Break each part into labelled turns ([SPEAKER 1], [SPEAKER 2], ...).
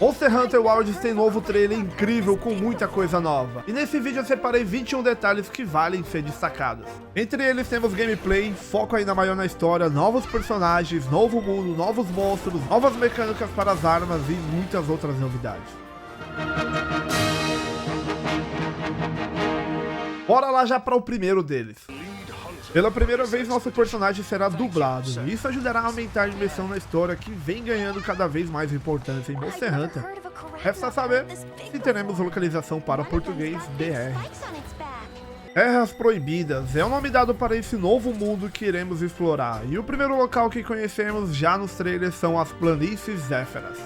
[SPEAKER 1] Monster Hunter Wilds tem novo trailer incrível com muita coisa nova. E nesse vídeo eu separei 21 detalhes que valem ser destacados. Entre eles temos gameplay, foco ainda maior na história, novos personagens, novo mundo, novos monstros, novas mecânicas para as armas e muitas outras novidades. Bora lá já para o primeiro deles. Pela primeira vez nosso personagem será dublado, e isso ajudará a aumentar a imersão na história que vem ganhando cada vez mais importância em Monster Hunter. Resta saber se teremos localização para português BR. Terras Proibidas é o nome dado para esse novo mundo que iremos explorar, e o primeiro local que conhecemos já nos trailers são as Planícies Zéfiras.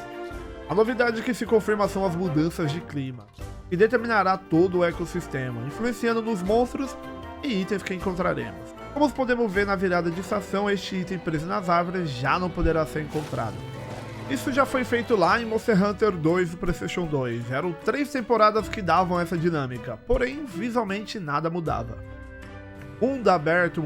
[SPEAKER 1] A novidade que se confirma são as mudanças de clima, que determinará todo o ecossistema, influenciando nos monstros e itens que encontraremos. Como podemos ver na virada de estação, este item preso nas árvores já não poderá ser encontrado. Isso já foi feito lá em Monster Hunter 2 do PlayStation 2, eram 3 temporadas que davam essa dinâmica, porém visualmente nada mudava. Mundo aberto,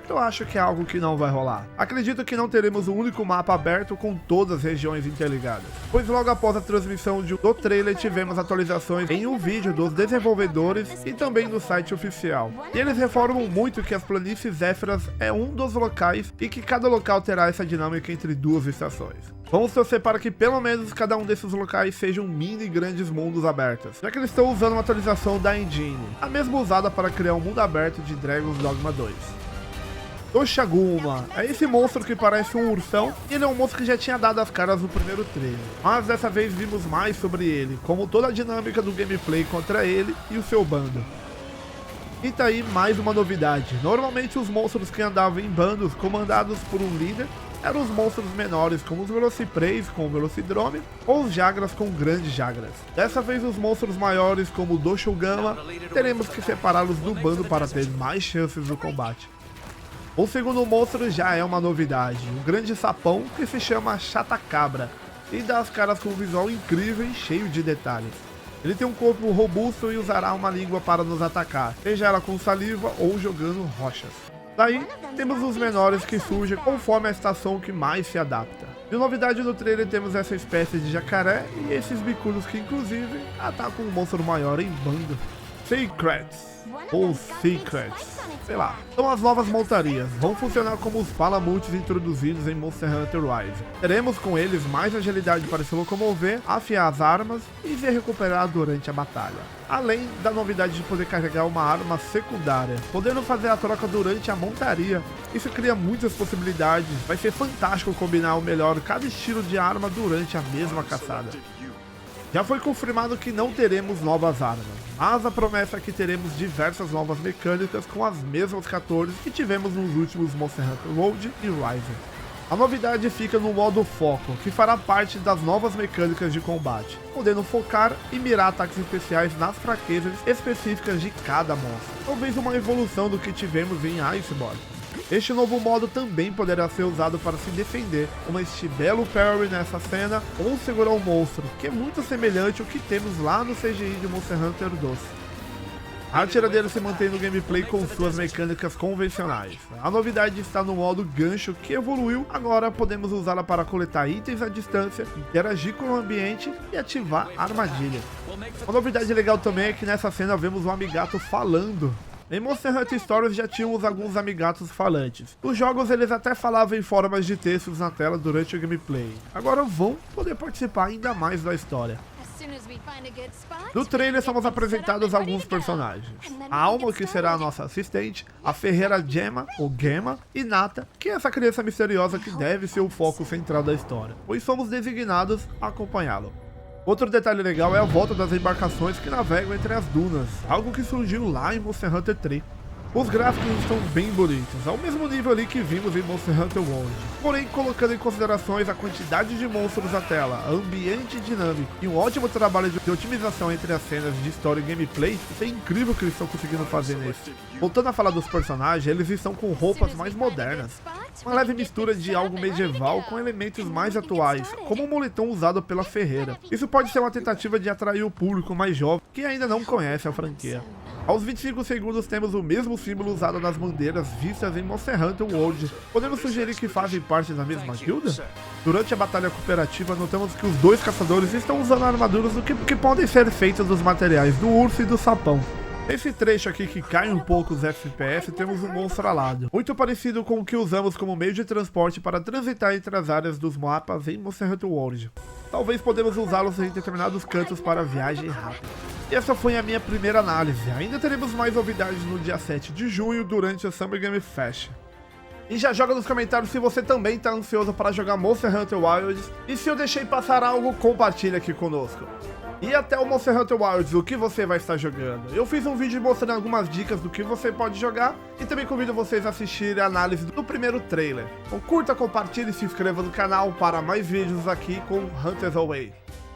[SPEAKER 1] eu acho que é algo que não vai rolar. Acredito que não teremos um único mapa aberto com todas as regiões interligadas, pois logo após a transmissão do trailer tivemos atualizações em um vídeo dos desenvolvedores e também do site oficial. E eles reformam muito que as Planícies Zéfiras é um dos locais e que cada local terá essa dinâmica entre duas estações. Vamos torcer para que pelo menos cada um desses locais sejam mini grandes mundos abertos, já que eles estão usando uma atualização da engine, a mesma usada para criar um mundo aberto de Dragon's Dogma 2. Doshaguma é esse monstro que parece um ursão, e ele é um monstro que já tinha dado as caras no primeiro trailer, mas dessa vez vimos mais sobre ele, como toda a dinâmica do gameplay contra ele e o seu bando. E tá aí mais uma novidade. Normalmente os monstros que andavam em bandos comandados por um líder eram os monstros menores, como os Velocipreys com o Velocidrome, ou os Jagras com grandes Jagras. Dessa vez os monstros maiores, como o Doshogama, teremos que separá-los do bando para ter mais chances no combate. O segundo monstro já é uma novidade, um grande sapão que se chama Chatacabra, e dá as caras com um visual incrível e cheio de detalhes. Ele tem um corpo robusto e usará uma língua para nos atacar, seja ela com saliva ou jogando rochas. Daí, temos os menores que surgem conforme a estação que mais se adapta. De novidade no trailer temos essa espécie de jacaré e esses bicudos que inclusive atacam um monstro maior em bando. Secrets, ou Secrets, sei lá. São as novas montarias, vão funcionar como os palamutes introduzidos em Monster Hunter Rise. Teremos com eles mais agilidade para se locomover, afiar as armas e ser recuperado durante a batalha. Além da novidade de poder carregar uma arma secundária, podendo fazer a troca durante a montaria. Isso cria muitas possibilidades, vai ser fantástico combinar o melhor cada estilo de arma durante a mesma caçada. Já foi confirmado que não teremos novas armas, mas a promessa é que teremos diversas novas mecânicas com as mesmas 14 que tivemos nos últimos Monster Hunter World e Rise. A novidade fica no modo foco, que fará parte das novas mecânicas de combate, podendo focar e mirar ataques especiais nas fraquezas específicas de cada monstro, talvez uma evolução do que tivemos em Iceborne. Este novo modo também poderá ser usado para se defender, uma belo parry nessa cena ou segurar um monstro, que é muito semelhante ao que temos lá no CGI de Monster Hunter 2. A tiradeira se mantém no gameplay com suas mecânicas convencionais. A novidade está no modo gancho que evoluiu, agora podemos usá-la para coletar itens à distância, interagir com o ambiente e ativar armadilhas. Uma novidade legal também é que nessa cena vemos um amigato falando. Em Monster Hunter Stories já tínhamos alguns amigatos falantes. Nos jogos eles até falavam em formas de textos na tela durante o gameplay. Agora vão poder participar ainda mais da história. No trailer somos apresentados alguns personagens. A Alma, que será a nossa assistente, a Ferreira Gemma, ou Gemma, e Nata, que é essa criança misteriosa que deve ser o foco central da história, pois somos designados a acompanhá-lo. Outro detalhe legal é a volta das embarcações que navegam entre as dunas, algo que surgiu lá em Monster Hunter 3. Os gráficos estão bem bonitos, ao mesmo nível ali que vimos em Monster Hunter World. Porém, colocando em considerações a quantidade de monstros na tela, ambiente dinâmico e um ótimo trabalho de otimização entre as cenas de história e gameplay, é incrível o que eles estão conseguindo fazer nesse. Voltando a falar dos personagens, eles estão com roupas mais modernas. Uma leve mistura de algo medieval com elementos mais atuais, como o moletom usado pela ferreira. Isso pode ser uma tentativa de atrair o público mais jovem que ainda não conhece a franquia. Aos 25 segundos temos o mesmo símbolo usado nas bandeiras vistas em Monster Hunter World, podendo sugerir que fazem parte da mesma guilda? Durante a batalha cooperativa notamos que os dois caçadores estão usando armaduras que podem ser feitas dos materiais do urso e do sapão. Nesse trecho aqui que cai um pouco os FPS, temos um monstro alado, muito parecido com o que usamos como meio de transporte para transitar entre as áreas dos mapas em Monster Hunter World. Talvez podemos usá-los em determinados cantos para viagem rápida. E essa foi a minha primeira análise. Ainda teremos mais novidades no dia 7 de junho durante o Summer Game Fest. E já joga nos comentários se você também está ansioso para jogar Monster Hunter Wilds, e se eu deixei passar algo, compartilha aqui conosco. E até o Monster Hunter Wilds, o que você vai estar jogando? Eu fiz um vídeo mostrando algumas dicas do que você pode jogar, e também convido vocês a assistirem a análise do primeiro trailer. Então curta, compartilhe e se inscreva no canal para mais vídeos aqui com Hunters Away.